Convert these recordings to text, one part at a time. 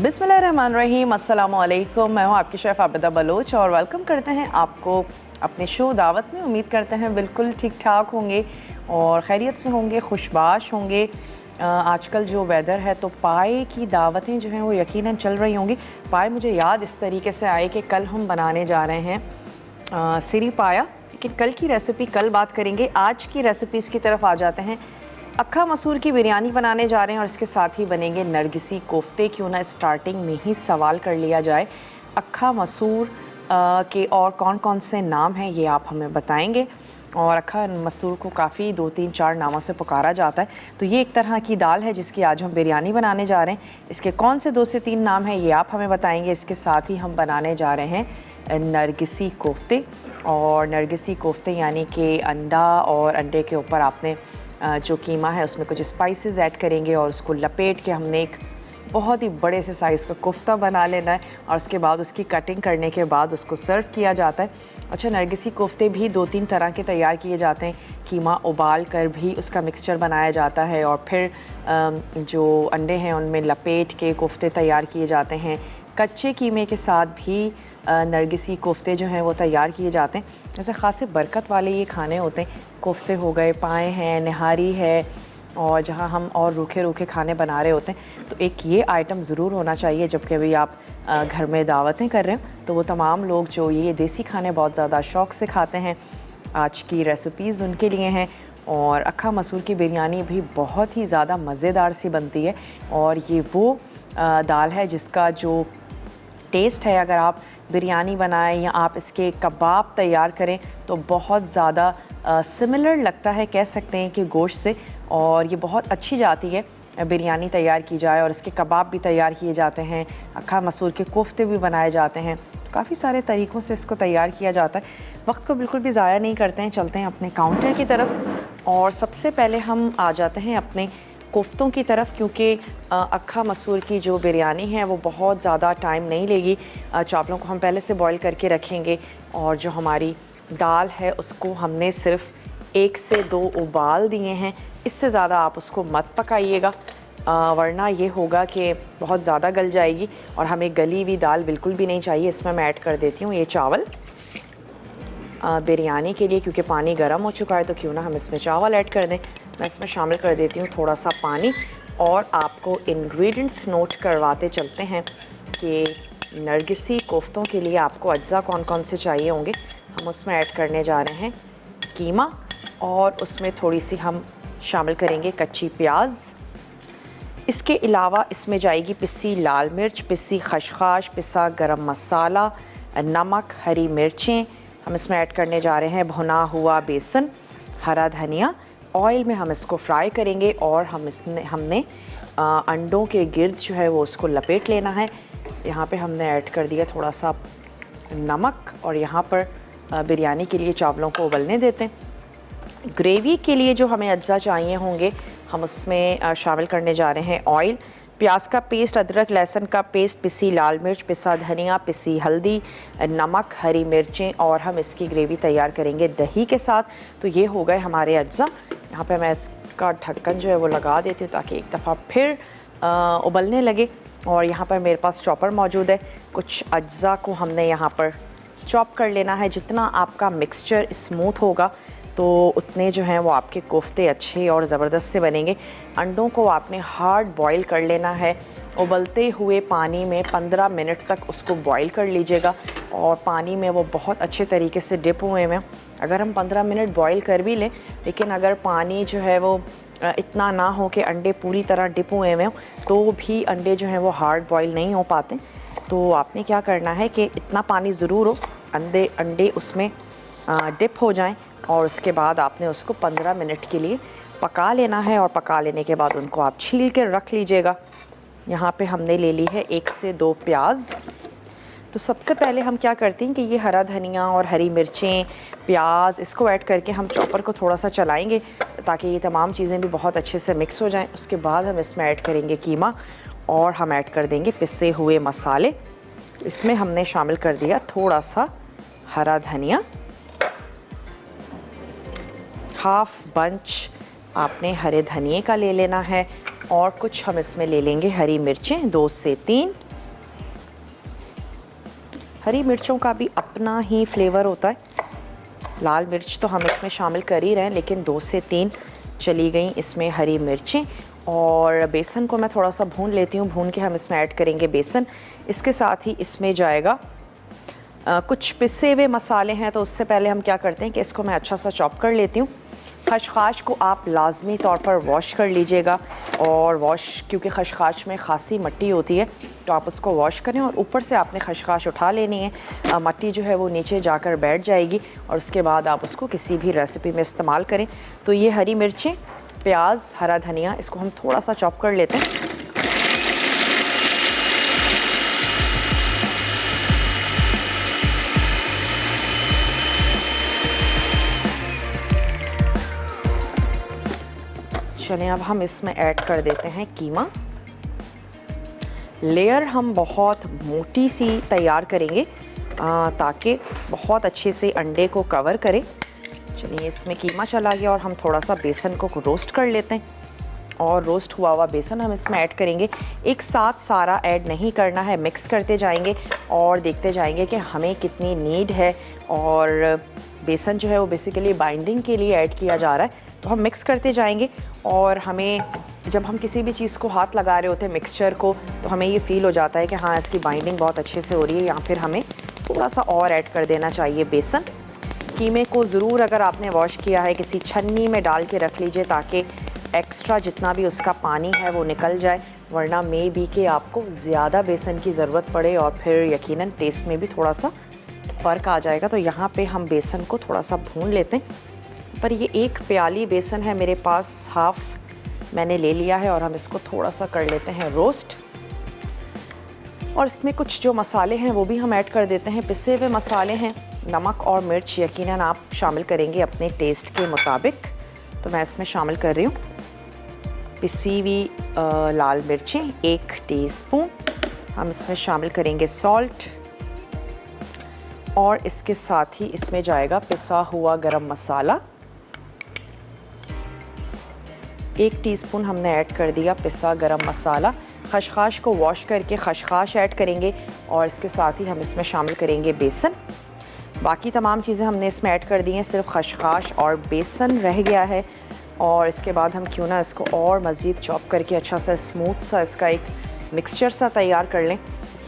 बिस्मिल्लाहिर्रहमानिर्रहीम, अस्सलामुअलैकुम। मैं हूँ आपकी शेफ़ आबिदा बलोच और वेलकम करते हैं आपको अपने शो दावत में। उम्मीद करते हैं बिल्कुल ठीक ठाक होंगे और खैरियत से होंगे, खुशबाश होंगे। आजकल जो वेदर है तो पाए की दावतें जो हैं वो यकीनन चल रही होंगी। पाए मुझे याद इस तरीके से आए कि कल हम बनाने जा रहे हैं सिरी पाया, लेकिन कल की रेसिपी कल बात करेंगे। आज की रेसिपीज़ की तरफ आ जाते हैं। अक्खा मसूर की बिरयानी बनाने जा रहे हैं और इसके साथ ही बनेंगे नरगिसी कोफ्ते। क्यों ना स्टार्टिंग में ही सवाल कर लिया जाए, अक्खा मसूर के और कौन कौन से नाम हैं ये आप हमें बताएंगे। और अक्खा मसूर को काफ़ी 2-3-4 नामों से पुकारा जाता है। तो ये एक तरह की दाल है जिसकी आज हम बिरयानी बनाने जा रहे हैं। इसके कौन से 2 से 3 नाम हैं ये आप हमें बताएंगे। इसके साथ ही हम बनाने जा रहे हैं नरगिसी कोफ्ते। और नरगिसी कोफ्ते यानी कि अंडा और अंडे के ऊपर आपने जो कीमा है उसमें कुछ स्पाइसेस ऐड करेंगे और उसको लपेट के हमने एक बहुत ही बड़े से साइज़ का कोफ्ता बना लेना है और उसके बाद उसकी कटिंग करने के बाद उसको सर्व किया जाता है। अच्छा, नरगिसी कोफ्ते भी 2-3 तरह के तैयार किए जाते हैं। कीमा उबाल कर भी उसका मिक्सचर बनाया जाता है और फिर जो अंडे हैं उनमें लपेट के कोफ्ते तैयार किए जाते हैं। कच्चे कीमे के साथ भी नरगिसी कोफ्ते जो हैं वो तैयार किए जाते हैं। जैसे ख़ासे बरकत वाले ये खाने होते हैं। कोफ्ते हो गए, पाए हैं, निहारी है, और जहाँ हम और रूखे रूखे खाने बना रहे होते हैं तो एक ये आइटम ज़रूर होना चाहिए। जब कभी आप घर में दावतें कर रहे हो तो वो तमाम लोग जो ये देसी खाने बहुत ज़्यादा शौक़ से खाते हैं, आज की रेसिपीज़ उनके लिए हैं। और अक्खा मसूर की बिरयानी भी बहुत ही ज़्यादा मज़ेदार सी बनती है और ये वो दाल है जिसका जो टेस्ट है, अगर आप बिरयानी बनाएं या आप इसके कबाब तैयार करें तो बहुत ज़्यादा सिमिलर लगता है, कह सकते हैं कि गोश्त से। और ये बहुत अच्छी जाती है बिरयानी तैयार की जाए और इसके कबाब भी तैयार किए जाते हैं। अक्खा मसूर के कोफ्ते भी बनाए जाते हैं। काफ़ी सारे तरीक़ों से इसको तैयार किया जाता है। वक्त को बिल्कुल भी ज़ाया नहीं करते हैं, चलते हैं अपने काउंटर की तरफ और सबसे पहले हम आ जाते हैं अपने कोफ्तों की तरफ, क्योंकि अक्खा मसूर की जो बिरयानी है वो बहुत ज़्यादा टाइम नहीं लेगी। चावलों को हम पहले से बॉईल करके रखेंगे और जो हमारी दाल है उसको हमने सिर्फ 1 से 2 उबाल दिए हैं। इससे ज़्यादा आप उसको मत पकाइएगा, वरना ये होगा कि बहुत ज़्यादा गल जाएगी और हमें गली हुई दाल बिल्कुल भी नहीं चाहिए। इसमें मैं ऐड कर देती हूँ ये चावल बिरयानी के लिए, क्योंकि पानी गर्म हो चुका है तो क्यों ना हम इसमें चावल ऐड कर दें। मैं इसमें शामिल कर देती हूँ थोड़ा सा पानी और आपको इंग्रेडिएंट्स नोट करवाते चलते हैं कि नरगिसी कोफ्तों के लिए आपको अज्जा कौन कौन से चाहिए होंगे। हम उसमें ऐड करने जा रहे हैं कीमा और उसमें थोड़ी सी हम शामिल करेंगे कच्ची प्याज। इसके अलावा इसमें जाएगी पिसी लाल मिर्च, पिसी खशखाश, पिसा गरम मसाला, नमक, हरी मिर्चें। हम इसमें ऐड करने जा रहे हैं भुना हुआ बेसन, हरा धनिया। ऑयल में हम इसको फ्राई करेंगे और हमने अंडों के गिर्द जो है वो उसको लपेट लेना है। यहाँ पे हमने ऐड कर दिया थोड़ा सा नमक और यहाँ पर बिरयानी के लिए चावलों को उबलने देते हैं। ग्रेवी के लिए जो हमें अज्जा चाहिए होंगे हम उसमें शामिल करने जा रहे हैं ऑयल, प्याज का पेस्ट, अदरक लहसुन का पेस्ट, पिसी लाल मिर्च, पिसा धनिया, पिसी हल्दी, नमक, हरी मिर्चें और हम इसकी ग्रेवी तैयार करेंगे दही के साथ। तो ये हो गए हमारे अज्जा। यहाँ पे मैं इसका ढक्कन जो है वो लगा देती हूँ ताकि एक दफ़ा फिर उबलने लगे। और यहाँ पर मेरे पास चॉपर मौजूद है। कुछ अज्जा को हमने यहाँ पर चॉप कर लेना है। जितना आपका मिक्सचर स्मूथ होगा तो उतने जो हैं वो आपके कोफ्ते अच्छे और ज़बरदस्त से बनेंगे। अंडों को आपने हार्ड बॉईल कर लेना है। उबलते हुए पानी में 15 मिनट तक उसको बॉईल कर लीजिएगा और पानी में वो बहुत अच्छे तरीके से डिप हुए हैं। अगर हम 15 मिनट बॉईल कर भी लें, लेकिन अगर पानी जो है वो इतना ना हो कि अंडे पूरी तरह डिप हुए हों तो भी अंडे जो हैं वो हार्ड बॉईल नहीं हो पाते। तो आपने क्या करना है कि इतना पानी ज़रूर हो, अंडे उसमें डिप हो जाएं और उसके बाद आपने उसको 15 मिनट के लिए पका लेना है। और पका लेने के बाद उनको आप छील के रख लीजिएगा। यहाँ पे हमने ले ली है 1 से 2 प्याज। तो सबसे पहले हम क्या करते हैं कि ये हरा धनिया और हरी मिर्चें, प्याज, इसको ऐड करके हम चॉपर को थोड़ा सा चलाएंगे ताकि ये तमाम चीज़ें भी बहुत अच्छे से मिक्स हो जाएं। उसके बाद हम इसमें ऐड करेंगे कीमा और हम ऐड कर देंगे पिसे हुए मसाले। इसमें हमने शामिल कर दिया थोड़ा सा हरा धनिया, हाफ बंच आपने हरे धनिए का ले लेना है और कुछ हम इसमें ले लेंगे हरी मिर्चें 2 से 3। हरी मिर्चों का भी अपना ही फ्लेवर होता है। लाल मिर्च तो हम इसमें शामिल कर ही रहे हैं, लेकिन 2 से 3 चली गई इसमें हरी मिर्चें। और बेसन को मैं थोड़ा सा भून लेती हूँ। भून के हम इसमें ऐड करेंगे बेसन। इसके साथ ही इसमें जाएगा कुछ पिसे हुए मसाले हैं, तो उससे पहले हम क्या करते हैं कि इसको मैं अच्छा सा चॉप कर लेती हूँ। खशखाश को आप लाजमी तौर पर वॉश कर लीजिएगा, और वॉश क्योंकि खशखाश में खासी मिट्टी होती है, तो आप उसको वॉश करें और ऊपर से आपने खशखाश उठा लेनी है। मिट्टी जो है वो नीचे जाकर बैठ जाएगी, और उसके बाद आप उसको किसी भी रेसिपी में इस्तेमाल करें। तो ये हरी मिर्चें, प्याज, हरा धनिया, इसको हम थोड़ा सा चॉप कर लेते हैं। चलें, अब हम इसमें ऐड कर देते हैं कीमा। लेयर हम बहुत मोटी सी तैयार करेंगे ताकि बहुत अच्छे से अंडे को कवर करे। चलिए, इसमें कीमा चला गया और हम थोड़ा सा बेसन को रोस्ट कर लेते हैं, और रोस्ट हुआ हुआ बेसन हम इसमें ऐड करेंगे। एक साथ सारा ऐड नहीं करना है, मिक्स करते जाएंगे और देखते जाएंगे कि हमें कितनी नीड है। और बेसन जो है वो बेसिकली बाइंडिंग के लिए ऐड किया जा रहा है, तो हम मिक्स करते जाएंगे। और हमें जब हम किसी भी चीज़ को हाथ लगा रहे होते हैं, मिक्सचर को, तो हमें ये फ़ील हो जाता है कि हाँ, इसकी बाइंडिंग बहुत अच्छे से हो रही है, या फिर हमें थोड़ा सा और ऐड कर देना चाहिए बेसन। कीमे को ज़रूर, अगर आपने वॉश किया है, किसी छन्नी में डाल के रख लीजिए ताकि एक्स्ट्रा जितना भी उसका पानी है वो निकल जाए, वरना मे बी कि आपको ज़्यादा बेसन की ज़रूरत पड़े और फिर यकीनन टेस्ट में भी थोड़ा सा फ़र्क आ जाएगा। तो यहाँ पे हम बेसन को थोड़ा सा भून लेते हैं। पर ये 1 प्याली बेसन है मेरे पास, हाफ़ मैंने ले लिया है, और हम इसको थोड़ा सा कर लेते हैं रोस्ट। और इसमें कुछ जो मसाले हैं वो भी हम ऐड कर देते हैं। पिसे हुए मसाले हैं, नमक और मिर्च यकीनन आप शामिल करेंगे अपने टेस्ट के मुताबिक, तो मैं इसमें शामिल कर रही हूँ पिसी हुई लाल मिर्चें 1 टीस्पून। हम इसमें शामिल करेंगे सॉल्ट, और इसके साथ ही इसमें जाएगा पिसा हुआ गरम मसाला। 1 टीस्पून हमने ऐड कर दिया पिसा गरम मसाला। खशखाश को वॉश करके खशखाश ऐड करेंगे, और इसके साथ ही हम इसमें शामिल करेंगे बेसन। बाकी तमाम चीज़ें हमने इसमें ऐड कर दी हैं, सिर्फ खशखाश और बेसन रह गया है। और इसके बाद हम क्यों ना इसको और मज़ीद चॉप करके अच्छा सा स्मूथ सा इसका एक मिक्सचर सा तैयार कर लें।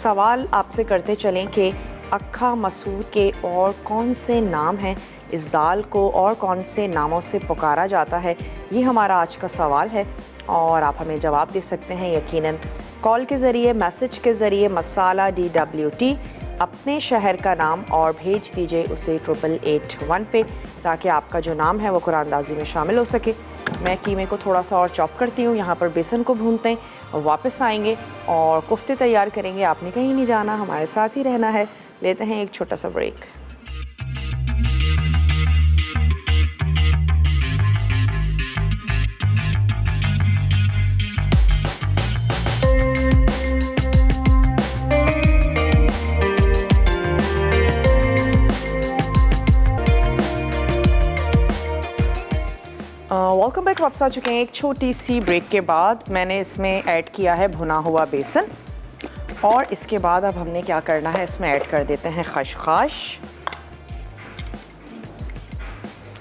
सवाल आपसे करते चलें कि अक्खा मसूर के और कौन से नाम हैं, इस दाल को और कौन से नामों से पुकारा जाता है, ये हमारा आज का सवाल है। और आप हमें जवाब दे सकते हैं यकीनन कॉल के ज़रिए, मैसेज के ज़रिए, मसाला DWT, अपने शहर का नाम, और भेज दीजिए उसे 8881 पे, ताकि आपका जो नाम है वो कुरानंदाज़ी में शामिल हो सके। मैं कीमे को थोड़ा सा और चॉप करती हूँ, यहाँ पर बेसन को भूनते हैं, वापस आएंगे और कोफ्ते तैयार करेंगे। आपने कहीं नहीं जाना, हमारे साथ ही रहना है। लेते हैं एक छोटा सा ब्रेक। Welcome back. वापस आ चुके हैं एक छोटी सी ब्रेक के बाद। मैंने इसमें ऐड किया है भुना हुआ बेसन, और इसके बाद अब हमने क्या करना है, इसमें ऐड कर देते हैं खशखाश।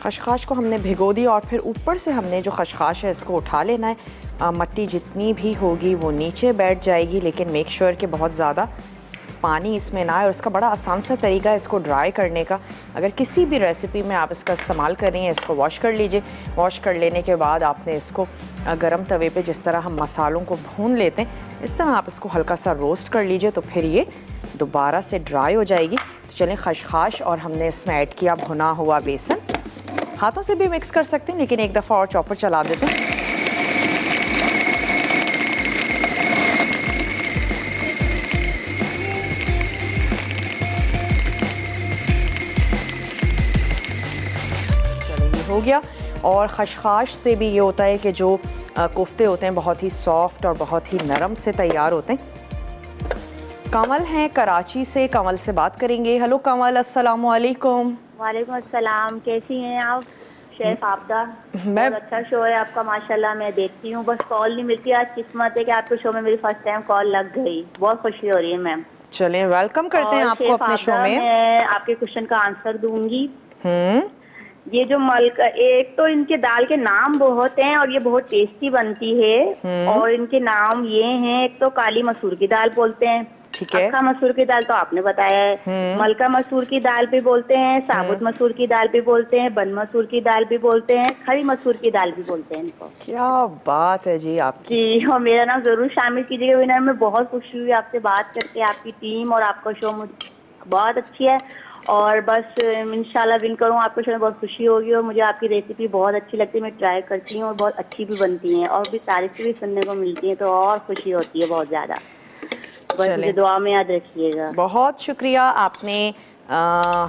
खशखाश को हमने भिगो दिया, और फिर ऊपर से हमने जो खशखाश है इसको उठा लेना है। मिट्टी जितनी भी होगी वो नीचे बैठ जाएगी, लेकिन मेक श्योर कि बहुत ज़्यादा पानी इसमें ना आए। और इसका बड़ा आसान सा तरीका है इसको ड्राई करने का। अगर किसी भी रेसिपी में आप इसका इस्तेमाल कर रही हैं, इसको वॉश कर लीजिए। वॉश कर लेने के बाद आपने इसको गरम तवे पे, जिस तरह हम मसालों को भून लेते हैं, इस तरह आप इसको हल्का सा रोस्ट कर लीजिए, तो फिर ये दोबारा से ड्राई हो जाएगी। तो चलें, खशखाश और हमने इसमें ऐड किया भुना हुआ बेसन। हाथों से भी मिक्स कर सकते हैं, लेकिन एक दफ़ा और चॉपर चला देते हैं। हो गया। और खशखाश से भी ये होता है कि जो कोफ्ते होते हैं बहुत ही सॉफ्ट और बहुत ही नरम से तैयार होते हैं। कमल हैं कराची से, कमल से बात करेंगे। हेलो कमल, अस्सलाम वालेकुम। वालेकुम अस्सलाम, कैसी हैं आप? शेफ आपदा, मैं बहुत अच्छा शो है आपका माशाल्लाह, मैं देखती हूँ, बस कॉल नहीं मिलती। आज किस्मत है कि आपके शो में मेरी फर्स्ट टाइम कॉल लग गई, बहुत खुशी हो रही है मैम। चलें, वेलकम करते हैं और आपको शेफ अपने शो आबदा, में। मैं आपके क्वेश्चन का आंसर दूंगी। हम्म। ये जो मलका, एक तो इनके दाल के नाम बहुत हैं और ये बहुत टेस्टी बनती है। और इनके नाम ये हैं, एक तो काली मसूर की दाल बोलते हैं, ठीक है। अक्खा मसूर की दाल तो आपने बताया है, मलका मसूर की दाल भी बोलते हैं, साबुत मसूर की दाल भी बोलते हैं, बन मसूर की दाल भी बोलते हैं, खड़ी मसूर की दाल भी बोलते हैं इनको। क्या बात है जी आपकी। जी, और मेरा नाम जरूर शामिल कीजिएगा विनर में। बहुत खुशी हुई आपसे बात करके, आपकी टीम और आपका शो मुझे बहुत अच्छी है। और बस इंशाल्लाह विन करूँ, आपके शो में बहुत खुशी होगी। और मुझे आपकी रेसिपी बहुत अच्छी लगती है, मैं ट्राई करती हूँ और बहुत अच्छी भी बनती हैं और भी तारीफ भी सुनने को मिलती है, तो और खुशी होती है बहुत ज़्यादा। बस मुझे चलें, दुआ में याद रखिएगा। बहुत शुक्रिया, आपने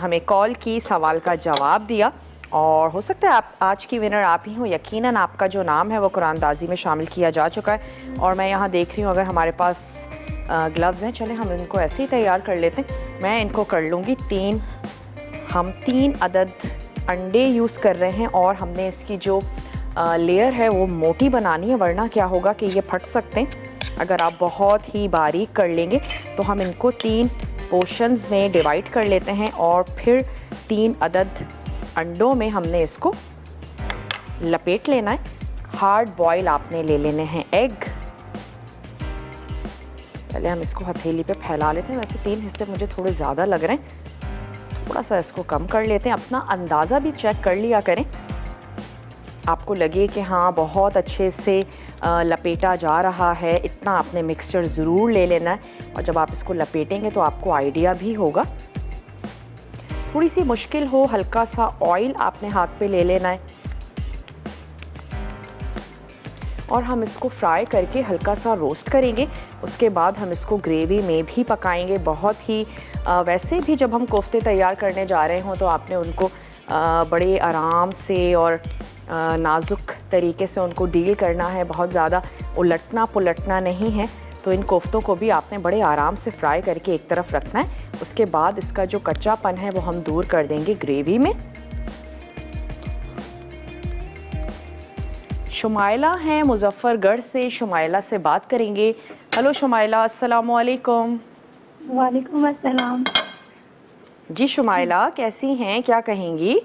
हमें कॉल की, सवाल का जवाब दिया। और हो सकता है आप आज की विनर आप ही हो। यकीनन आपका जो नाम है वो कुरानदाजी में शामिल किया जा चुका है। और मैं यहाँ देख रही हूँ, अगर हमारे पास ग्लव्स हैं, चलें हम इनको ऐसे ही तैयार कर लेते हैं। मैं इनको कर लूँगी 3। हम 3 अदद अंडे यूज़ कर रहे हैं और हमने इसकी जो लेयर है वो मोटी बनानी है, वरना क्या होगा कि ये फट सकते हैं। अगर आप बहुत ही बारीक कर लेंगे तो हम इनको 3 पोर्शंस में डिवाइड कर लेते हैं और फिर 3 अदद अंडों में हमने इसको लपेट लेना है। हार्ड बॉयल आपने ले लेने हैं एग। पहले हम इसको हथेली पे फैला लेते हैं। वैसे 3 हिस्से मुझे थोड़े ज़्यादा लग रहे हैं, थोड़ा सा इसको कम कर लेते हैं। अपना अंदाज़ा भी चेक कर लिया करें, आपको लगे कि हाँ बहुत अच्छे से लपेटा जा रहा है, इतना आपने मिक्सचर ज़रूर ले लेना है। और जब आप इसको लपेटेंगे तो आपको आइडिया भी होगा। थोड़ी सी मुश्किल हो, हल्का सा ऑयल आपने हाथ पे ले लेना है और हम इसको फ्राई करके हल्का सा रोस्ट करेंगे। उसके बाद हम इसको ग्रेवी में भी पकाएंगे। बहुत ही वैसे भी जब हम कोफ्ते तैयार करने जा रहे हों तो आपने उनको बड़े आराम से और नाजुक तरीके से उनको डील करना है, बहुत ज़्यादा उलटना पुलटना नहीं है। तो इन कोफ्तों को भी आपने बड़े आराम से फ्राई करके एक तरफ रखना है। उसके बाद इसका जो कच्चापन है वो हम दूर कर देंगे ग्रेवी में। शुमाइला हैं मुजफ्फरगढ़ से, शुमाइला से बात करेंगे। हेलो शुमाइला, अस्सलाम वालेकुम। वालेकुम अस्सलाम। जी शुमाइला, कैसी हैं, क्या कहेंगी?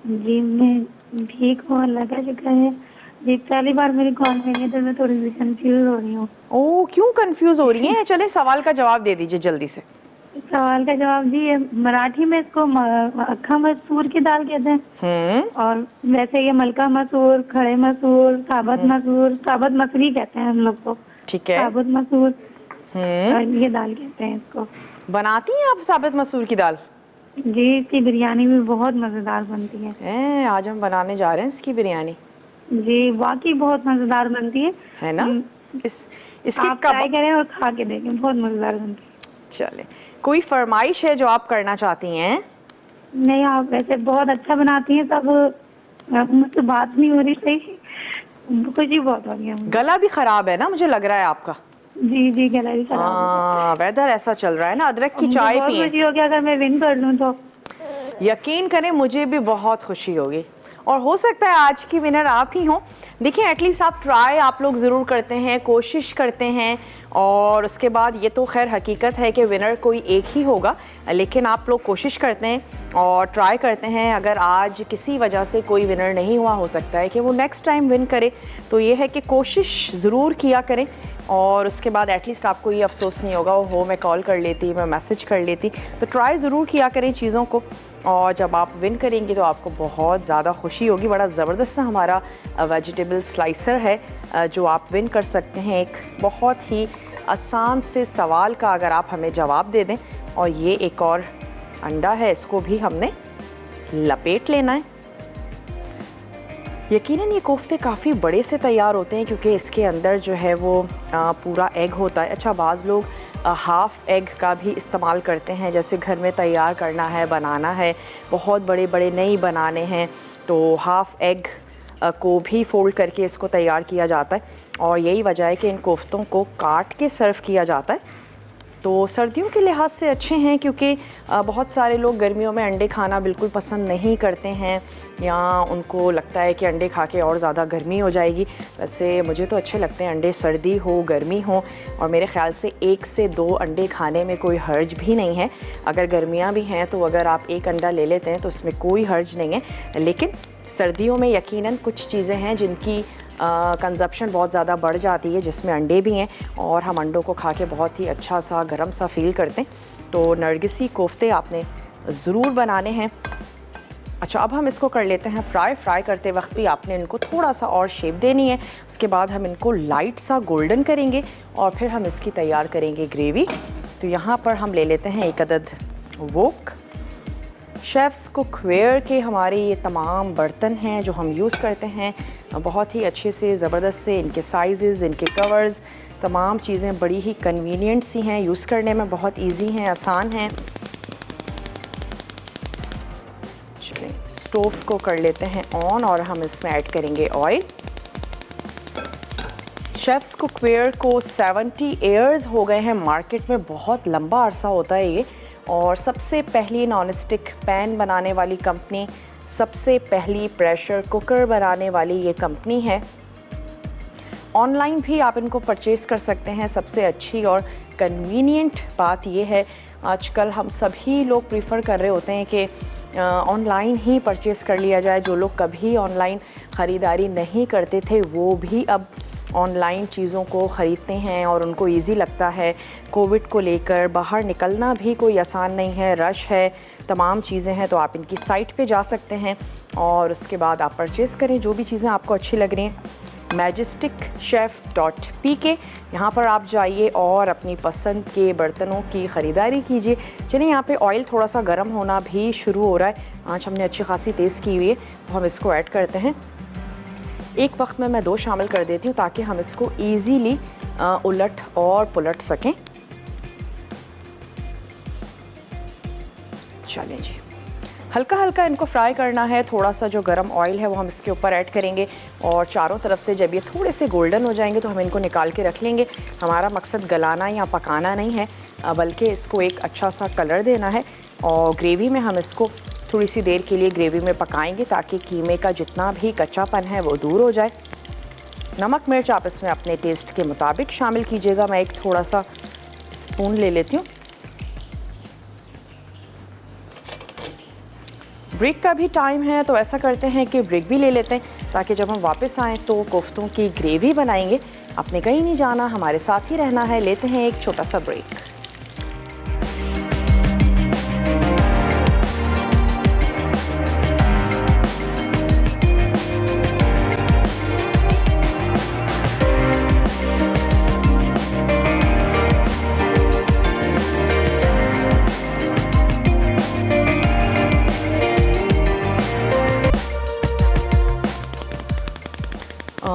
जी मैं ठीक हूँ, अल्लाह का शुक्र है। जी पहली बार मेरी कॉल मिली है तो मैं थोड़ी सी कंफ्यूज हो रही हूँ। ओह, क्यों कंफ्यूज हो रही हैं? चले सवाल का जवाब दे दीजिए जल्दी से। सवाल का जवाब जी, ये मराठी में इसको अक्खा मसूर की दाल कहते हैं और वैसे ये मलका मसूर, खड़े मसूर, साबुत मसूरी कहते हैं हम लोग को। ठीक है। साबुत मसूर ये दाल कहते हैं इसको। बनाती हैं आप साबुत मसूर की दाल? जी, इसकी बिरयानी भी बहुत मजेदार बनती है। आज हम बनाने जा रहे हैं इसकी बिरयानी। जी वाकई बहुत मजेदार बनती है ना? इसके आप ट्राई करें और खा के देखें, बहुत मजेदार बनती है। चले, कोई फरमाइश है जो आप करना चाहती हैं? नहीं, आप वैसे बहुत अच्छा बनाती हैं, सब मुझसे बात नहीं हो रही सही, खुशी बहुत हो रही है। गला भी खराब है ना, मुझे लग रहा है आपका। जी जी, गला भी खराब है। वेदर ऐसा चल रहा है ना, अदरक की चाय पिए। बहुत खुशी होगी अगर मैं विन कर लूं तो। यकीन करें मुझे भी बहुत खुशी होगी और हो सकता है आज की विनर आप ही हों। देखिए, एटलीस्ट आप ट्राई आप लोग ज़रूर करते हैं, कोशिश करते हैं और उसके बाद ये तो खैर हकीकत है कि विनर कोई एक ही होगा, लेकिन आप लोग कोशिश करते हैं और ट्राई करते हैं। अगर आज किसी वजह से कोई विनर नहीं हुआ, हो सकता है कि वो नेक्स्ट टाइम विन करे। तो ये है कि कोशिश ज़रूर किया करें और उसके बाद एटलीस्ट आपको ये अफसोस नहीं होगा हो मैं कॉल कर लेती, मैं मैसेज कर लेती। तो ट्राई ज़रूर किया करें चीज़ों को और जब आप विन करेंगे तो आपको बहुत ज़्यादा खुशी होगी। बड़ा ज़बरदस्त सा हमारा वेजिटेबल स्लाइसर है जो आप विन कर सकते हैं। एक बहुत ही आसान से सवाल का अगर आप हमें जवाब दे दें। और ये एक और अंडा है, इसको भी हमने लपेट लेना है। यकीनन ये कोफ्ते काफ़ी बड़े से तैयार होते हैं क्योंकि इसके अंदर जो है वो पूरा एग होता है। अच्छा, बाज़ लोग हाफ़ एग का भी इस्तेमाल करते हैं, जैसे घर में तैयार करना है, बनाना है, बहुत बड़े बड़े नहीं बनाने हैं तो हाफ़ एग को भी फोल्ड करके इसको तैयार किया जाता है। और यही वजह है कि इन कोफ्तों को काट के सर्व किया जाता है। तो सर्दियों के लिहाज से अच्छे हैं क्योंकि बहुत सारे लोग गर्मियों में अंडे खाना बिल्कुल पसंद नहीं करते हैं या उनको लगता है कि अंडे खा के और ज़्यादा गर्मी हो जाएगी। वैसे मुझे तो अच्छे लगते हैं अंडे, सर्दी हो गर्मी हो, और मेरे ख़्याल से 1 से 2 अंडे खाने में कोई हर्ज भी नहीं है। अगर गर्मियाँ भी हैं तो अगर आप 1 अंडा ले लेते हैं तो उसमें कोई हर्ज नहीं है। लेकिन सर्दियों में यकीनन कुछ चीज़ें हैं जिनकी कंजप्शन बहुत ज़्यादा बढ़ जाती है, जिसमें अंडे भी हैं, और हम अंडों को खा के बहुत ही अच्छा सा गर्म सा फ़ील करते हैं। तो नरगिसी कोफ्ते आपने ज़रूर बनाने हैं। अच्छा, अब हम इसको कर लेते हैं फ्राई करते वक्त भी आपने इनको थोड़ा सा और शेप देनी है। उसके बाद हम इनको लाइट सा गोल्डन करेंगे और फिर हम इसकी तैयार करेंगे ग्रेवी। तो यहाँ पर हम ले लेते हैं 1 अदद वोक। शेफ़्स कुकवेयर के हमारे ये तमाम बर्तन हैं जो हम यूज़ करते हैं, बहुत ही अच्छे से ज़बरदस्त से इनके साइज़, इनके कवर्स, तमाम चीज़ें बड़ी ही कन्वीनियंट सी हैं, यूज़ करने में बहुत इजी हैं, आसान हैं। चलिए स्टोव को कर लेते हैं ऑन और हम इसमें ऐड करेंगे ऑयल। शेफ़्स कुकवेयर को 70 ईयर्स हो गए हैं मार्केट में, बहुत लंबा अरसा होता है ये, और सबसे पहली नॉन स्टिक पैन बनाने वाली कंपनी, सबसे पहली प्रेशर कुकर बनाने वाली ये कंपनी है। ऑनलाइन भी आप इनको परचेज़ कर सकते हैं। सबसे अच्छी और कन्वीनियंट बात ये है, आजकल हम सभी लोग प्रीफर कर रहे होते हैं कि ऑनलाइन ही परचेज़ कर लिया जाए। जो लोग कभी ऑनलाइन ख़रीदारी नहीं करते थे वो भी अब ऑनलाइन चीज़ों को ख़रीदते हैं और उनको इजी लगता है। कोविड को लेकर बाहर निकलना भी कोई आसान नहीं है, रश है, तमाम चीज़ें हैं। तो आप इनकी साइट पे जा सकते हैं और उसके बाद आप परचेज़ करें जो भी चीज़ें आपको अच्छी लग रही हैं। MajesticChef.pk, यहाँ पर आप जाइए और अपनी पसंद के बर्तनों की ख़रीदारी कीजिए। चलिए, यहाँ पे ऑयल थोड़ा सा गर्म होना भी शुरू हो रहा है। आँच हमने अच्छी खासी तेज़ की हुई है, तो हम इसको ऐड करते हैं। एक वक्त में मैं 2 शामिल कर देती हूँ ताकि हम इसको ईज़िली उलट और पुलट सकें। चलें जी, हल्का हल्का इनको फ्राई करना है। थोड़ा सा जो गरम ऑयल है वो हम इसके ऊपर ऐड करेंगे और चारों तरफ से जब ये थोड़े से गोल्डन हो जाएंगे तो हम इनको निकाल के रख लेंगे। हमारा मकसद गलाना या पकाना नहीं है, बल्कि इसको एक अच्छा सा कलर देना है। और ग्रेवी में हम इसको थोड़ी सी देर के लिए ग्रेवी में पकाएंगे ताकि कीमे का जितना भी कच्चापन है वो दूर हो जाए। नमक मिर्च आप इसमें अपने टेस्ट के मुताबिक शामिल कीजिएगा। मैं एक थोड़ा सा स्पून ले लेती हूँ। ब्रेक का भी टाइम है तो ऐसा करते हैं कि ब्रेक भी ले लेते हैं ताकि जब हम वापस आएँ तो कोफ्तों की ग्रेवी बनाएंगे। आपने कहीं नहीं जाना, हमारे साथ ही रहना है। लेते हैं एक छोटा सा ब्रेक।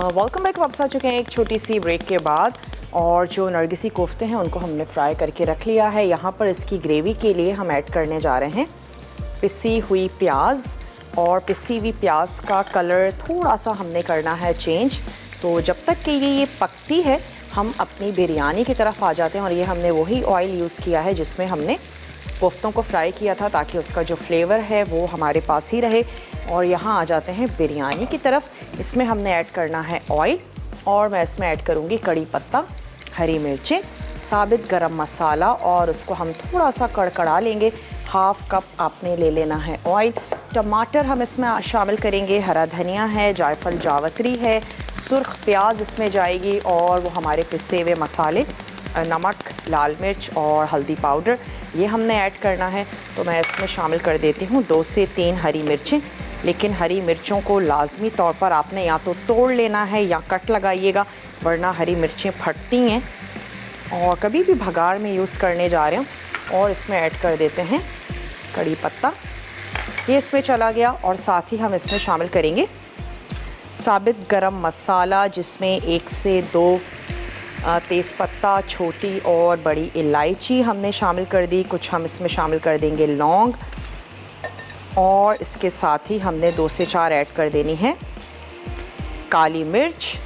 Welcome back. वापस आ चुके हैं एक छोटी सी ब्रेक के बाद, और जो नरगिसी कोफ्ते हैं उनको हमने फ्राई करके रख लिया है। यहाँ पर इसकी ग्रेवी के लिए हम ऐड करने जा रहे हैं पिसी हुई प्याज, और पिसी हुई प्याज का कलर थोड़ा सा हमने करना है चेंज। तो जब तक कि ये पकती है हम अपनी बिरयानी की तरफ आ जाते हैं। और ये हमने वही ऑयल यूज़ किया है जिसमें हमने कोफ्तों को फ्राई किया था ताकि उसका जो फ्लेवर है वो हमारे पास ही रहे। और यहाँ आ जाते हैं बिरयानी की तरफ। इसमें हमने ऐड करना है ऑयल, और मैं इसमें ऐड करूँगी कड़ी पत्ता, हरी मिर्चें, साबित गरम मसाला, और उसको हम थोड़ा सा कड़कड़ा लेंगे। हाफ़ कप आपने ले लेना है ऑयल। टमाटर हम इसमें शामिल करेंगे, हरा धनिया है, जायफल जावित्री है, सुर्ख प्याज इसमें जाएगी, और वो हमारे पिसे हुए मसाले, नमक, लाल मिर्च और हल्दी पाउडर, ये हमने ऐड करना है। तो मैं इसमें शामिल कर देती हूँ 2 से 3 हरी मिर्चें। लेकिन हरी मिर्चों को लाजमी तौर पर आपने या तो तोड़ लेना है या कट लगाइएगा, वरना हरी मिर्चें फटती हैं। और कभी भी भगार में यूज़ करने जा रहे हो। और इसमें ऐड कर देते हैं कड़ी पत्ता, ये इसमें चला गया। और साथ ही हम इसमें शामिल करेंगे साबित गरम मसाला, जिसमें 1 से 2 तेज़पत्ता, छोटी और बड़ी इलायची हमने शामिल कर दी। कुछ हम इसमें शामिल कर देंगे लौंग, और इसके साथ ही हमने 2 से 4 ऐड कर देनी है काली मिर्च।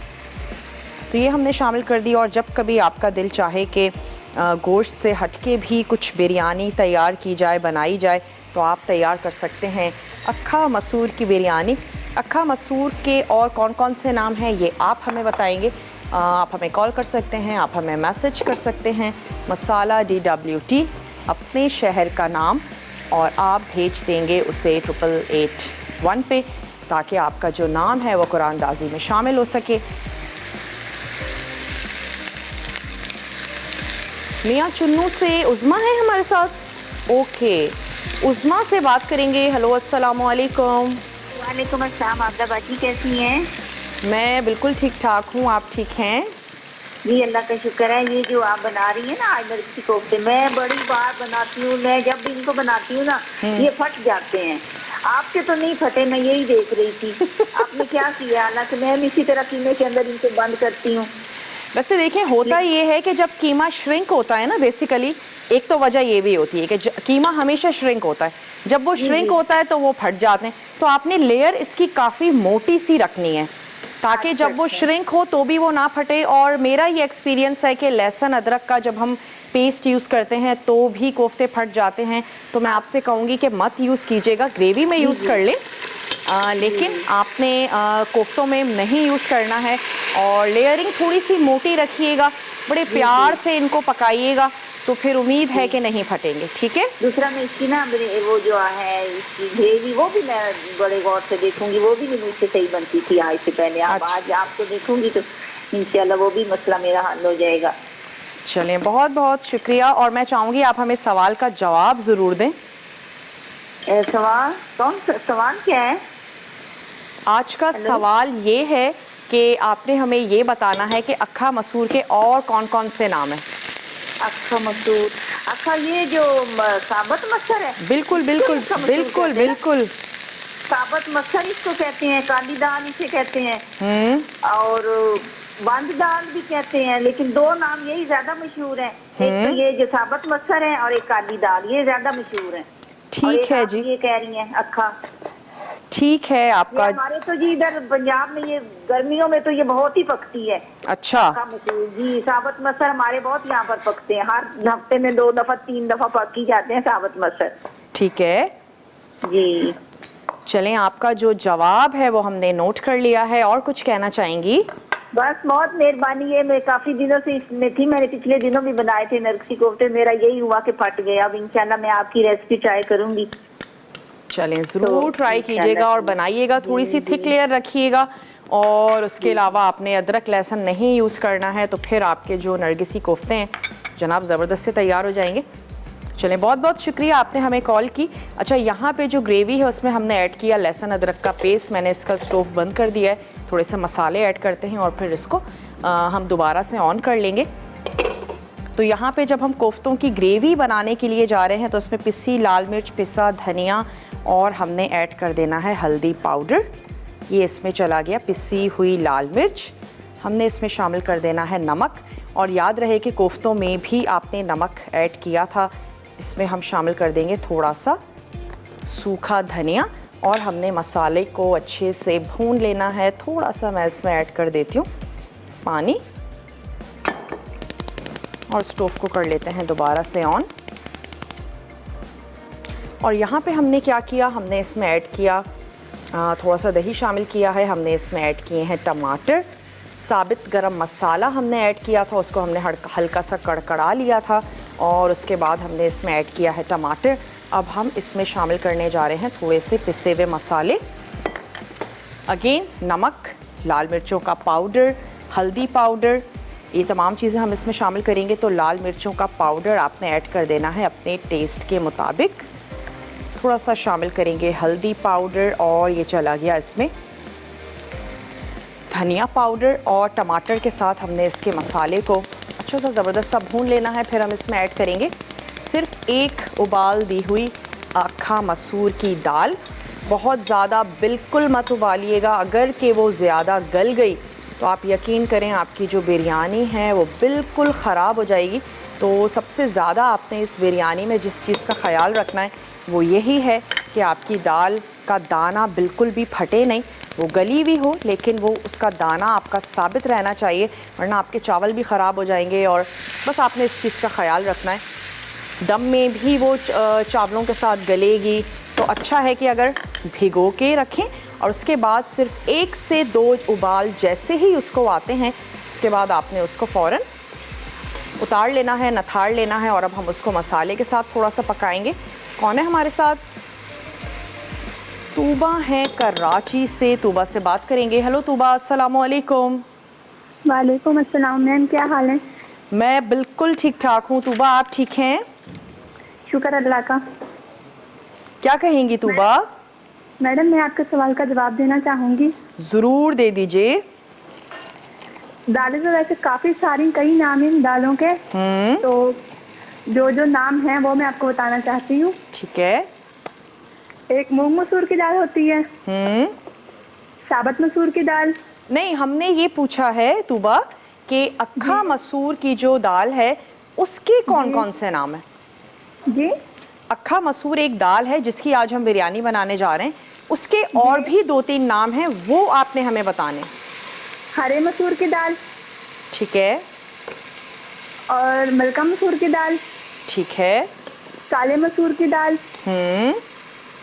तो ये हमने शामिल कर दी। और जब कभी आपका दिल चाहे कि गोश्त से हटके भी कुछ बिरयानी तैयार की जाए, बनाई जाए, तो आप तैयार कर सकते हैं अक्खा मसूर की बिरयानी। अक्खा मसूर के और कौन कौन से नाम हैं ये आप हमें बताएंगे। आप हमें कॉल कर सकते हैं, आप हमें मैसेज कर सकते हैं, मसाला DWT अपने शहर का नाम, और आप भेज देंगे उसे 8881 पे, ताकि आपका जो नाम है वो कुरानदाजी में शामिल हो सके। मियाँ चुन्नू से उज़मा है हमारे साथ। ओके, उज़मा से बात करेंगे। हेलो, अस्सलाम वालेकुम। वालेकुम अस्सलाम। आप बाजी कैसी हैं? मैं बिल्कुल ठीक ठाक हूँ, आप ठीक हैं? जी अल्लाह का शुक्र है। ये जो आप बना रही हैं ना आज मिर्ची कोफ्ते, मैं बड़ी बार बनाती हूँ। मैं जब भी इनको बनाती हूँ ना ये फट जाते हैं। आपके तो नहीं फटे, मैं यही देख रही थी। आपने क्या किया? हालांकि मैं इसी तरह कीमे के अंदर इनको बंद करती हूँ। वैसे देखें, होता ये है कि जब कीमा श्रिंक होता है ना, बेसिकली एक तो वजह ये भी होती है कि कीमा हमेशा श्रिंक होता है, जब वो श्रिंक होता है तो वो फट जाते हैं। तो आपने लेयर इसकी काफ़ी मोटी सी रखनी है, ताकि जब वो श्रिंक हो तो भी वो ना फटे। और मेरा ये एक्सपीरियंस है कि लहसुन अदरक का जब हम पेस्ट यूज़ करते हैं तो भी कोफ्ते फट जाते हैं। तो मैं आपसे कहूँगी कि मत यूज़ कीजिएगा, ग्रेवी में यूज़ कर लें, लेकिन आपने कोफ्तों में नहीं यूज़ करना है। और लेयरिंग थोड़ी सी मोटी रखिएगा, बड़े प्यार से इनको पकाइएगा, तो फिर उम्मीद है कि नहीं फटेंगे। ठीक है। दूसरा मैं इसकी ना वो जो है इसकी ग्रेवी, वो भी मैं बड़े गौर से देखूंगी, वो भी मुझसे सही बनती थी आज से पहले। अब आज आपको देखूंगी तो इंशाल्लाह वो भी मसला मेरा हल हो जाएगा। चलें, बहुत बहुत शुक्रिया। और मैं चाहूँगी आप हमें सवाल का जवाब ज़रूर दें। सवाल कौन सा सवाल क्या है? आज का सवाल ये है कि आपने हमें ये बताना है कि अक्खा मसूर के और कौन कौन से नाम हैं। अक्खा मसूर, अक्खा ये जो साबत मसर है। बिल्कुल बिल्कुल बिल्कुल बिल्कुल, साबत मसर इसको कहते हैं, काली दाल इसे कहते हैं, और बंद दाल भी कहते हैं। लेकिन दो नाम यही ज्यादा मशहूर हैं, एक तो ये जो साबत मसर है और एक काली दाल, ये ज्यादा मशहूर है। ठीक है जी, ये कह रही हैं अक्खा। ठीक है आपका। हमारे तो जी इधर पंजाब में ये गर्मियों में तो ये बहुत ही पकती है। अच्छा जी, साबत मसर हमारे बहुत यहाँ पर पकते हैं, हर हफ्ते में 2 दफा 3 दफा पक ही जाते हैं साबत मसर। ठीक है जी, चलें, आपका जो जवाब है वो हमने नोट कर लिया है। और कुछ कहना चाहेंगी? बस बहुत मेहरबानी है। मैं काफी दिनों से इसमें थी, मैंने पिछले दिनों भी बनाए थे नरसी कोफ्ते, मेरा यही हुआ कि फट गया। अब इंशाल्लाह मैं आपकी रेसिपी ट्राई करूंगी। चलें, ज़रूर ट्राई कीजिएगा और बनाइएगा। थोड़ी सी थिक लेयर रखिएगा, और उसके अलावा आपने अदरक लहसुन नहीं यूज़ करना है, तो फिर आपके जो नरगिसी कोफ्ते हैं जनाब ज़बरदस्त से तैयार हो जाएंगे। चलें, बहुत बहुत शुक्रिया आपने हमें कॉल की। अच्छा, यहाँ पे जो ग्रेवी है उसमें हमने ऐड किया लहसुन अदरक का पेस्ट। मैंने इसका स्टोव बंद कर दिया है, थोड़े से मसाले ऐड करते हैं और फिर इसको हम दोबारा से ऑन कर लेंगे। तो यहाँ पे जब हम कोफ्तों की ग्रेवी बनाने के लिए जा रहे हैं तो उसमें पिसी लाल मिर्च, पिसा धनिया, और हमने ऐड कर देना है हल्दी पाउडर। ये इसमें चला गया पिसी हुई लाल मिर्च। हमने इसमें शामिल कर देना है नमक, और याद रहे कि कोफ्तों में भी आपने नमक ऐड किया था। इसमें हम शामिल कर देंगे थोड़ा सा सूखा धनिया, और हमने मसाले को अच्छे से भून लेना है। थोड़ा सा मैं इसमें ऐड कर देती हूँ पानी, और स्टोव को कर लेते हैं दोबारा से ऑन। और यहाँ पे हमने क्या किया, हमने इसमें ऐड किया थोड़ा सा दही शामिल किया है, हमने इसमें ऐड किए हैं टमाटर, साबित गरम मसाला हमने ऐड किया था, उसको हमने हल्का सा कड़कड़ा लिया था, और उसके बाद हमने इसमें ऐड किया है टमाटर। अब हम इसमें शामिल करने जा रहे हैं थोड़े से पिसे हुए मसाले, अगेन नमक, लाल मिर्चों का पाउडर, हल्दी पाउडर, ये तमाम चीज़ें हम इसमें शामिल करेंगे। तो लाल मिर्चों का पाउडर आपने ऐड कर देना है अपने टेस्ट के मुताबिक। थोड़ा सा शामिल करेंगे हल्दी पाउडर, और ये चला गया इसमें धनिया पाउडर, और टमाटर के साथ हमने इसके मसाले को अच्छा सा ज़बरदस्त सा भून लेना है। फिर हम इसमें ऐड करेंगे सिर्फ एक उबाल दी हुई अक्खा मसूर की दाल। बहुत ज़्यादा बिल्कुल मत उबालिएगा, अगर कि वो ज़्यादा गल गई तो आप यकीन करें आपकी जो बिरयानी है वो बिल्कुल ख़राब हो जाएगी। तो सबसे ज़्यादा आपने इस बिरयानी में जिस चीज़ का ख्याल रखना है वो यही है कि आपकी दाल का दाना बिल्कुल भी फटे नहीं। वो गली हुई हो, लेकिन वो उसका दाना आपका साबित रहना चाहिए, वरना आपके चावल भी ख़राब हो जाएंगे। और बस आपने इस चीज़ का ख्याल रखना है। दम में भी वो चावलों के साथ गलेगी, तो अच्छा है कि अगर भिगो के रखें और उसके बाद सिर्फ 1 से 2 उबाल जैसे ही उसको आते हैं, उसके बाद आपने उसको फ़ौरन उतार लेना है, नथाड़ लेना है। और अब हम उसको मसाले के साथ थोड़ा सा पकाएंगे। कौन है हमारे साथ? तूबा है कराची से, तूबा से बात करेंगे। हेलो तूबा, अस्सलामु अलैकुम। वालेकुम अस्सलाम मैम, क्या हाल है? मैं बिल्कुल ठीक ठाक हूँ तूबा, आप ठीक हैं? शुक्र अल्लाह का। क्या कहेंगी तूबा? मैडम मैं आपके सवाल का जवाब देना चाहूँगी। ज़रूर दे दीजिए। दालें तो वैसे काफ़ी सारी, कई नाम हैं दालों के, तो जो जो नाम हैं वो मैं आपको बताना चाहती हूँ। ठीक है। एक मूंग मसूर की दाल होती है, साबुत मसूर की दाल। नहीं, हमने ये पूछा है तूबा कि अक्खा मसूर की जो दाल है उसके कौन कौन से नाम है? जी, अक्खा मसूर एक दाल है जिसकी आज हम बिरयानी बनाने जा रहे हैं, उसके और भी 2-3 नाम हैं, वो आपने हमें बताने। हरे मसूर की दाल, ठीक है। और मलका मसूर की दाल, ठीक है। काले मसूर की दाल,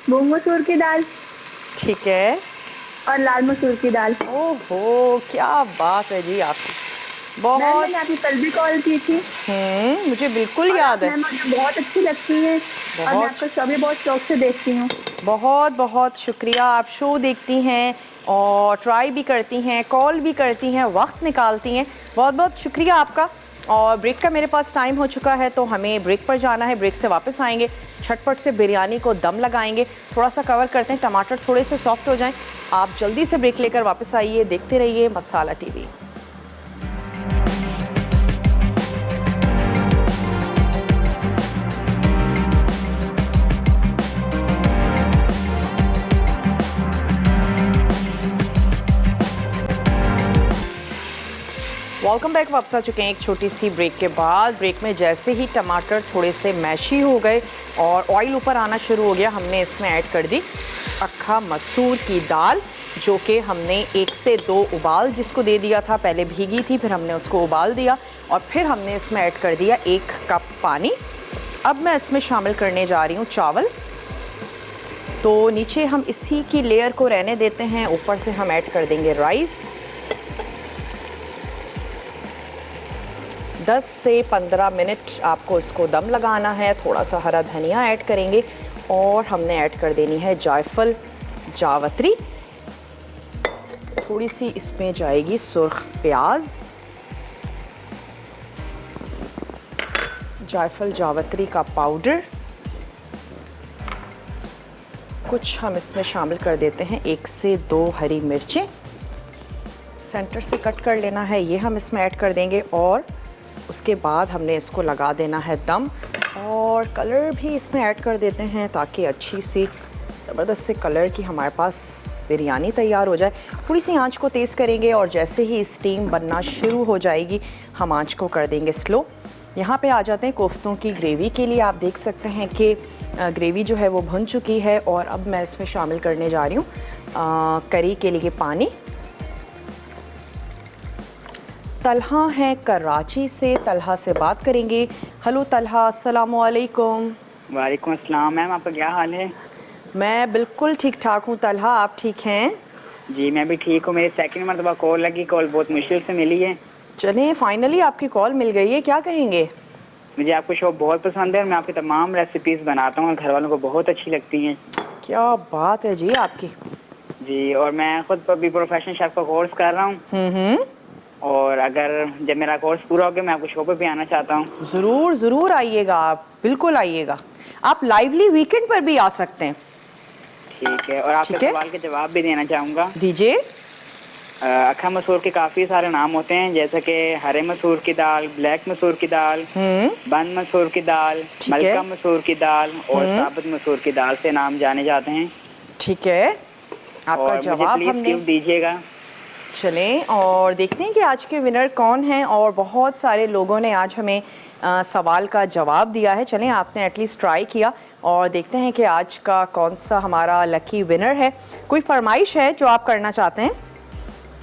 मूंग मसूर की दाल, ठीक है। और लाल मसूर की दाल। ओहो, क्या बात है जी आपकी, मैम बहुत। मैंने आपकी कल भी कॉल की थी। मुझे बिल्कुल याद है। मैम मुझे बहुत अच्छी लगती है और मैं आपका शो भी बहुत शौक से देखती हूँ। बहुत बहुत शुक्रिया, आप शो देखती हैं और ट्राई भी करती हैं, कॉल भी करती हैं, वक्त निकालती हैं, बहुत बहुत शुक्रिया आपका। और ब्रेक का मेरे पास टाइम हो चुका है, तो हमें ब्रेक पर जाना है। ब्रेक से वापस आएंगे, झटपट से बिरयानी को दम लगाएंगे, थोड़ा सा कवर करते हैं, टमाटर थोड़े से सॉफ्ट हो जाएं। आप जल्दी से ब्रेक लेकर वापस आइए, देखते रहिए मसाला टीवी। Welcome back. वापस आ चुके हैं एक छोटी सी ब्रेक के बाद। ब्रेक में जैसे ही टमाटर थोड़े से मैशी हो गए और ऑयल ऊपर आना शुरू हो गया, हमने इसमें ऐड कर दी अक्खा मसूर की दाल, जो कि हमने 1 से 2 उबाल जिसको दे दिया था। पहले भीगी थी, फिर हमने उसको उबाल दिया और फिर हमने इसमें ऐड कर दिया 1 कप पानी। अब मैं इसमें शामिल करने जा रही हूँ चावल। तो नीचे हम इसी की लेयर को रहने देते हैं, ऊपर से हम ऐड कर देंगे राइस। 10 से 15 मिनट आपको इसको दम लगाना है। थोड़ा सा हरा धनिया ऐड करेंगे और हमने ऐड कर देनी है जायफल जावत्री। थोड़ी सी इसमें जाएगी सुर्ख प्याज, जायफल जावत्री का पाउडर। कुछ हम इसमें शामिल कर देते हैं 1 से 2 हरी मिर्चें, सेंटर से कट कर लेना है, ये हम इसमें ऐड कर देंगे। और उसके बाद हमने इसको लगा देना है दम। और कलर भी इसमें ऐड कर देते हैं ताकि अच्छी सी ज़बरदस्त से कलर की हमारे पास बिरयानी तैयार हो जाए। थोड़ी सी आंच को तेज़ करेंगे और जैसे ही स्टीम बनना शुरू हो जाएगी, हम आंच को कर देंगे स्लो। यहाँ पे आ जाते हैं कोफ्तों की ग्रेवी के लिए। आप देख सकते हैं कि ग्रेवी जो है वो भुन चुकी है और अब मैं इसमें शामिल करने जा रही हूँ करी के लिए पानी। तलहा है कराची से, तलहा से बात करेंगे। हेलो तलहा, अस्सलामु अलैकुम। वालेकुम अस्सलाम। मैम आपका क्या हाल है? मैं बिल्कुल ठीक ठाक हूँ तलहा, आप ठीक हैं? जी मैं भी ठीक हूँ। मेरी सेकंड मरतबा कॉल लगी, कॉल बहुत मुश्किल से मिली है। चलें, फाइनली आपकी कॉल मिल गई है। क्या कहेंगे? मुझे आपको शो बहुत पसंद है और मैं आपकी तमाम रेसिपीज़ बनाता हूँ और घर वालों को बहुत अच्छी लगती हैं। क्या बात है जी आपकी। जी, और मैं खुद भी प्रोफेशनल शेफ का कोर्स कर रहा हूँ और अगर जब मेरा कोर्स पूरा हो गया मैं आपको शो पे भी आना चाहता हूँ। ज़रूर ज़रूर आइएगा, आप बिल्कुल आइएगा। आप लाइवली वीकेंड पर भी आ सकते हैं। ठीक है, और आपके सवाल के जवाब भी देना चाहूँगा। दीजिए। अक्खा मसूर के काफ़ी सारे नाम होते हैं, जैसे कि हरे मसूर की दाल, ब्लैक मसूर की दाल, बंद मसूर की दाल, मलका मसूर की दाल और साबुत मसूर की दाल से नाम जाने जाते हैं। ठीक है, आपका जवाब हमने दीजिएगा। चलें और देखते हैं कि आज के विनर कौन हैं। और बहुत सारे लोगों ने आज हमें सवाल का जवाब दिया है। चलें, आपने एटलीस्ट ट्राई किया और देखते हैं कि आज का कौन सा हमारा लकी विनर है। कोई फरमाइश है जो आप करना चाहते हैं?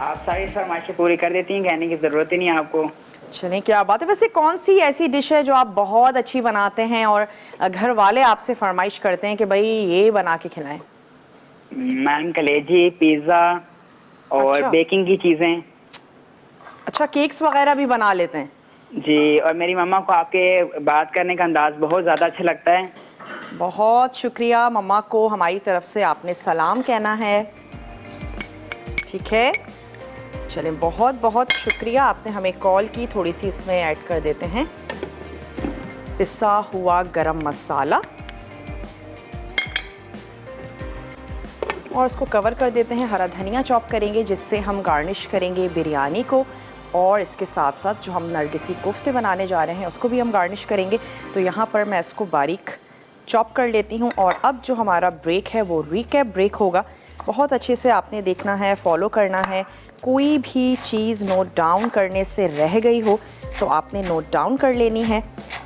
आप सारी फरमाइशें पूरी कर देती हैं, कहने की ज़रूरत ही नहीं है आपको। चलें, क्या बात है। वैसे कौन सी ऐसी डिश है जो आप बहुत अच्छी बनाते हैं और घर वाले आपसे फरमाइश करते हैं कि भाई ये बना के खिलाएं? मैम कलेजी, पिज़्ज़ा और अच्छा। बेकिंग की चीज़ें। अच्छा, केक्स वगैरह भी बना लेते हैं? जी, और मेरी मम्मा को आपके बात करने का अंदाज बहुत ज़्यादा अच्छा लगता है। बहुत शुक्रिया। मम्मा को हमारी तरफ से आपने सलाम कहना है, ठीक है? चलें, बहुत बहुत शुक्रिया, आपने हमें कॉल की। थोड़ी सी इसमें ऐड कर देते हैं पिसा हुआ गरम मसाला और उसको कवर कर देते हैं। हरा धनिया चॉप करेंगे जिससे हम गार्निश करेंगे बिरयानी को, और इसके साथ साथ जो हम नरगिसी कोफ्ते बनाने जा रहे हैं उसको भी हम गार्निश करेंगे। तो यहाँ पर मैं इसको बारीक चॉप कर लेती हूँ। और अब जो हमारा ब्रेक है वो रिकैप ब्रेक होगा। बहुत अच्छे से आपने देखना है, फॉलो करना है। कोई भी चीज़ नोट डाउन करने से रह गई हो तो आपने नोट डाउन कर लेनी है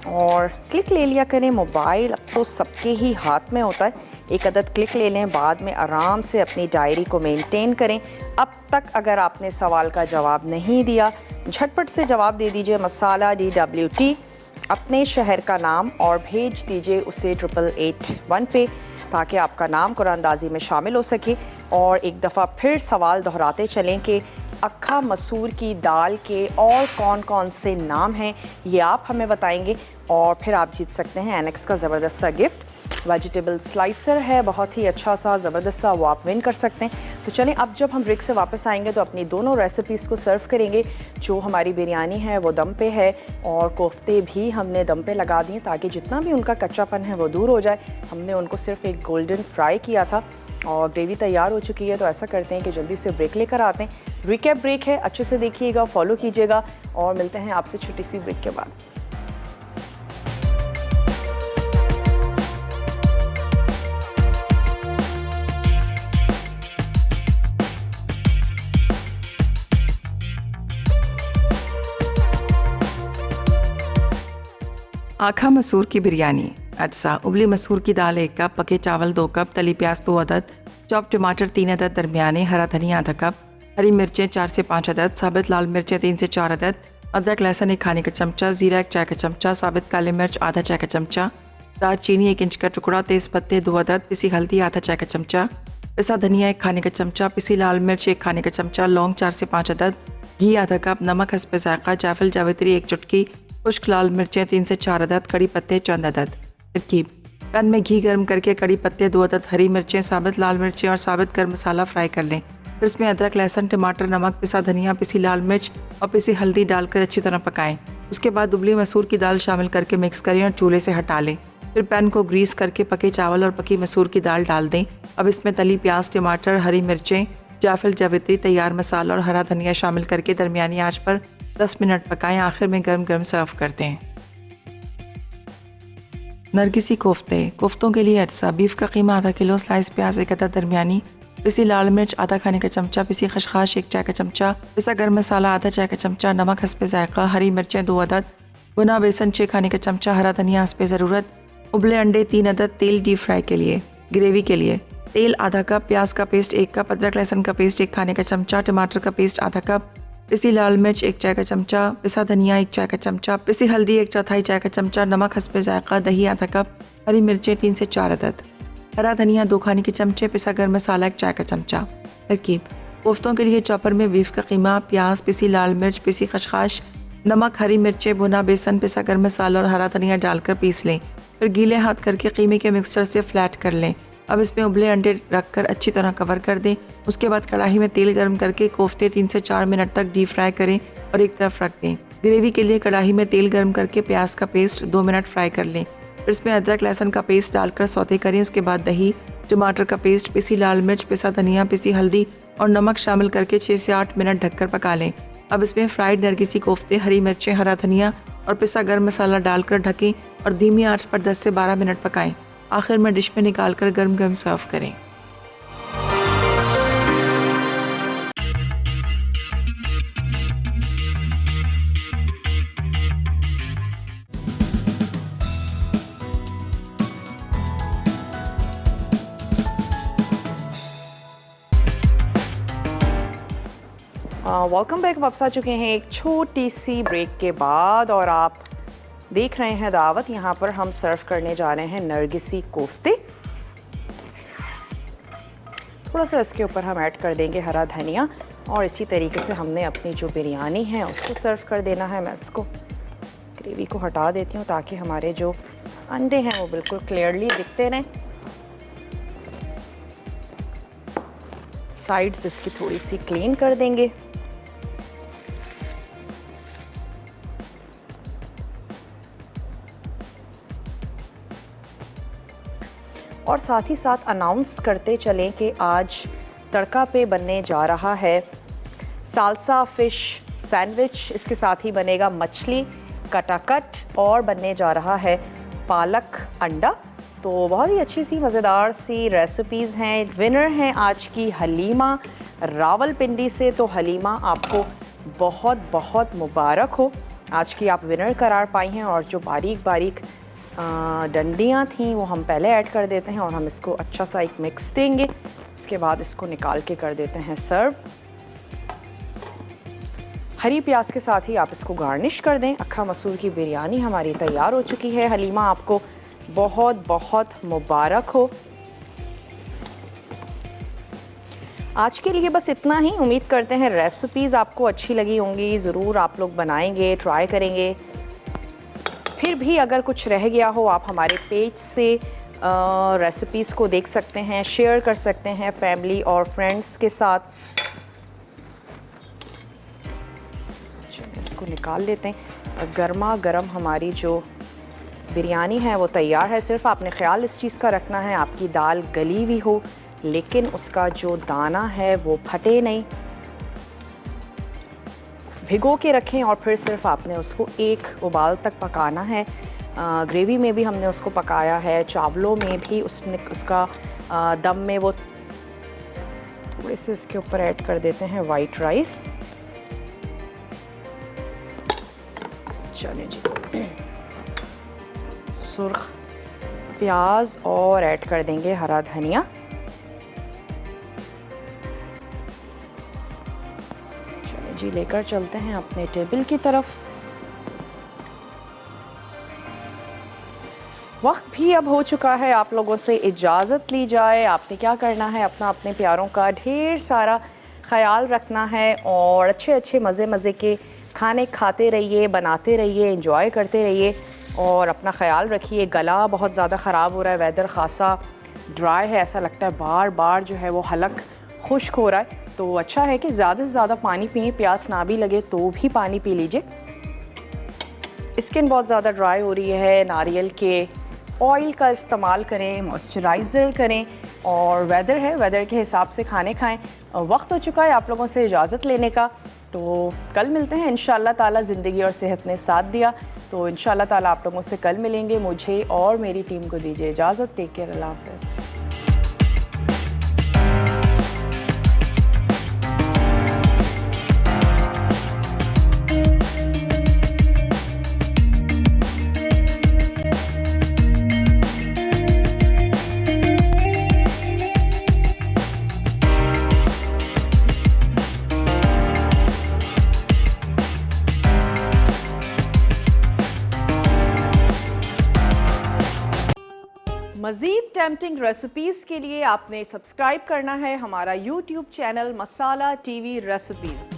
और क्लिक ले लिया करें। मोबाइल अब तो सबके ही हाथ में होता है, एक अदद क्लिक ले लें, बाद में आराम से अपनी डायरी को मेंटेन करें। अब तक अगर आपने सवाल का जवाब नहीं दिया, झटपट से जवाब दे दीजिए मसाला DWT, अपने शहर का नाम, और भेज दीजिए उसे 8881 पे, ताकि आपका नाम कुरानंदाजी में शामिल हो सके। और एक दफ़ा फिर सवाल दोहराते चलें कि अक्खा मसूर की दाल के और कौन कौन से नाम हैं, ये आप हमें बताएंगे और फिर आप जीत सकते हैं एनेक्स का ज़बरदस्त सा गिफ्ट। वेजिटेबल स्लाइसर है, बहुत ही अच्छा सा, ज़बरदस्त सा, वो आप विन कर सकते हैं। तो चलें, अब जब हम ब्रेक से वापस आएंगे तो अपनी दोनों रेसिपीज़ को सर्व करेंगे। जो हमारी बिरयानी है वो दम पे है और कोफ्ते भी हमने दम पे लगा दिए ताकि जितना भी उनका कच्चापन है वो दूर हो जाए। हमने उनको सिर्फ एक गोल्डन फ्राई किया था और ग्रेवी तैयार हो चुकी है। तो ऐसा करते हैं कि जल्दी से ब्रेक लेकर आते हैं। रिकैप ब्रेक है, अच्छे से देखिएगा, फॉलो कीजिएगा और मिलते हैं आपसे छोटी सी ब्रेक के बाद। आखा मसूर की बिरयानी। अज्जा: उबली मसूर की दाल 1 कप, पके चावल 2 कप, तली प्याज 2 अदद, चॉप टमाटर 3 अदद दरमियाने, हरा धनिया आधा कप, हरी मिर्चें 4 से 5 अदद, साबित लाल मिर्चें 3 से 4 अदद, अदरक लहसुन 1 खाने का चमचा, जीरा 1 चाय का चमचा, साबित काले मिर्च आधा चाय का चमचा, दालचीनी 1 इंच का टुकड़ा, तेज़ पत्ते 2 अदद, पिसी हल्दी आधा चाय का चमचा, पिसा धनिया 1 खाने का चमचा, पिसी लाल मिर्च 1 खाने का चमचा, लौंग 4 से 5 अदद, घी आधा कप, नमक हस्बे जायका, जायफल जावित्री 1 चुटकी, खुश्क लाल मिर्चें 3 से 4 अदद, कड़ी पत्ते चंद अदद। तरकीब: पैन में घी गर्म करके कड़ी पत्ते 2 अदद, हरी मिर्चें, साबित लाल मिर्चें और साबित गर्म मसाला फ्राई कर लें। फिर इसमें अदरक लहसुन टमाटर नमक पिसा धनिया पिसी लाल मिर्च और पिसी हल्दी डालकर अच्छी तरह पकाएं। उसके बाद उबली मसूर की दाल शामिल करके मिक्स करें और चूल्हे से हटा लें। फिर पैन को ग्रीस करके पके चावल और पकी मसूर की दाल डाल दें। अब इसमें तली प्याज टमाटर हरी मिर्चें जायफल जावित्री तैयार मसाला और हरा धनिया शामिल करके दरमियानी आंच पर 10 मिनट पकाएं। आखिर में गर्म गर्म सर्व करते हैं। नरगिसी कोफ्ते। कोफ्तों के लिए अज्जा: बीफ का कीमा आधा किलो, स्लाइस प्याज 1 अदद दरमियानी, पिसी लाल मिर्च आधा खाने का चमचा, पिसी खशखाश 1 चाय का चमचा, पिसा गर्म मसाला आधा चाय का चमचा, नमक हस्बे जायका, हरी मिर्चें 2 अदद, भुना बेसन 6 खाने का चमचा, हरा धनिया हस्बे ज़रूरत, उबले अंडे 3 अदद। तेल डीप फ्राई के लिए। ग्रेवी के लिए तेल आधा कप, प्याज का पेस्ट 1 कप, अदरक लहसुन का पेस्ट 1 खाने का चमचा, टमाटर का पेस्ट आधा कप, पिसी लाल मिर्च 1 चाय का चमचा, पिसा धनिया 1 चाय का चमचा, पिसी हल्दी 1/4 चाय का चमचा, नमक हस्बे जायका, दही आधा कप, हरी मिर्चें 3 से 4 अदद, हरा धनिया 2 खाने के चमचे, पिसा गर्म मसाला 1 चाय का चमचा। तरकीब: कोफ्तों के लिए चॉपर में बीफ का कीमा, प्याज, पिसी लाल मिर्च, पिसी खशखाश, नमक, हरी मिर्चें, भुना बेसन, पिसा गर्म मसाला और हरा धनिया डालकर पीस लें। फिर गीले हाथ करके कीमे के मिक्सचर से फ्लैट कर लें। अब इसमें उबले अंडे रखकर अच्छी तरह कवर कर दें। उसके बाद कढ़ाई में तेल गर्म करके कोफ्ते 3 से 4 मिनट तक डीप फ्राई करें और एक तरफ रख दें। ग्रेवी के लिए कढ़ाई में तेल गर्म करके प्याज का पेस्ट 2 मिनट फ्राई कर लें। फिर इसमें अदरक लहसुन का पेस्ट डालकर सौते करें। उसके बाद दही, टमाटर का पेस्ट, पिसी लाल मिर्च, पिसा धनिया, पिसी हल्दी और नमक शामिल करके 6 से 8 मिनट ढककर पका लें। अब इसमें फ्राइड नरगिसी कोफ्ते, हरी मिर्चें, हरा धनिया और पिसा गर्म मसाला डालकर ढकें और धीमी आंच पर 10 से 12 मिनट पकाएं। आखिर में डिश में निकालकर गर्म गर्म सर्व करें। Welcome back. वापस आ चुके हैं एक छोटी सी ब्रेक के बाद और आप देख रहे हैं दावत। यहाँ पर हम सर्व करने जा रहे हैं नरगिसी कोफ्ते। थोड़ा सा इसके ऊपर हम ऐड कर देंगे हरा धनिया और इसी तरीके से हमने अपनी जो बिरयानी है उसको सर्व कर देना है। मैं इसको ग्रेवी को हटा देती हूँ ताकि हमारे जो अंडे हैं वो बिल्कुल क्लियरली दिखते रहें। साइड्स इसकी थोड़ी सी क्लीन कर देंगे। और साथ ही साथ अनाउंस करते चलें कि आज तड़का पे बनने जा रहा है सालसा फ़िश सैंडविच। इसके साथ ही बनेगा मछली कटाकट और बनने जा रहा है पालक अंडा। तो बहुत ही अच्छी सी मज़ेदार सी रेसिपीज़ हैं। विनर हैं आज की हलीमा रावलपिंडी से। तो हलीमा आपको बहुत बहुत मुबारक हो, आज की आप विनर करार पाई हैं। और जो बारीक बारीक डंडियाँ थीं वो हम पहले ऐड कर देते हैं और हम इसको अच्छा सा एक मिक्स देंगे। उसके बाद इसको निकाल के कर देते हैं सर्व। हरी प्याज के साथ ही आप इसको गार्निश कर दें। अक्खा मसूर की बिरयानी हमारी तैयार हो चुकी है। हलीमा आपको बहुत बहुत मुबारक हो। आज के लिए बस इतना ही। उम्मीद करते हैं रेसिपीज़ आपको अच्छी लगी होंगी। ज़रूर आप लोग बनाएंगे, ट्राई करेंगे। फिर भी अगर कुछ रह गया हो आप हमारे पेज से रेसिपीज़ को देख सकते हैं, शेयर कर सकते हैं फैमिली और फ्रेंड्स के साथ। चलिए इसको निकाल लेते हैं। गर्मा गर्म हमारी जो बिरयानी है वो तैयार है। सिर्फ आपने ख्याल इस चीज़ का रखना है आपकी दाल गली हुई हो लेकिन उसका जो दाना है वो फटे नहीं। भिगो के रखें और फिर सिर्फ आपने उसको एक उबाल तक पकाना है। ग्रेवी में भी हमने उसको पकाया है, चावलों में भी उसका दम में वो थोड़े से इसके ऊपर ऐड कर देते हैं वाइट राइस। चलें जी, सुर्ख प्याज और ऐड कर देंगे हरा धनिया। जी लेकर चलते हैं अपने टेबल की तरफ। वक्त भी अब हो चुका है आप लोगों से इजाज़त ली जाए। आपने क्या करना है, अपना अपने प्यारों का ढेर सारा ख्याल रखना है और अच्छे अच्छे मज़े के खाने खाते रहिए, बनाते रहिए, एंजॉय करते रहिए और अपना ख्याल रखिए। गला बहुत ज़्यादा ख़राब हो रहा है, वेदर ख़ासा ड्राई है, ऐसा लगता है बार बार जो है वो हलक खुश्क हो रहा है। तो अच्छा है कि ज़्यादा से ज़्यादा पानी पिए। प्यास ना भी लगे तो भी पानी पी लीजिए। स्किन बहुत ज़्यादा ड्राई हो रही है, नारियल के ऑयल का इस्तेमाल करें, मॉइस्चराइज़र करें और वेदर है, वेदर के हिसाब से खाने खाएं। वक्त हो चुका है आप लोगों से इजाज़त लेने का। तो कल मिलते हैं इंशाअल्लाह ताला। ज़िंदगी और सेहत ने साथ दिया तो इंशाअल्लाह ताला आप लोगों से कल मिलेंगे। मुझे और मेरी टीम को दीजिए इजाज़त। टेक केयर, अल्लाह हाफ़िज़। मज़ीद टेम्पटिंग रेसिपीज़ के लिए आपने सब्सक्राइब करना है हमारा YouTube चैनल मसाला TV रेसिपीज़।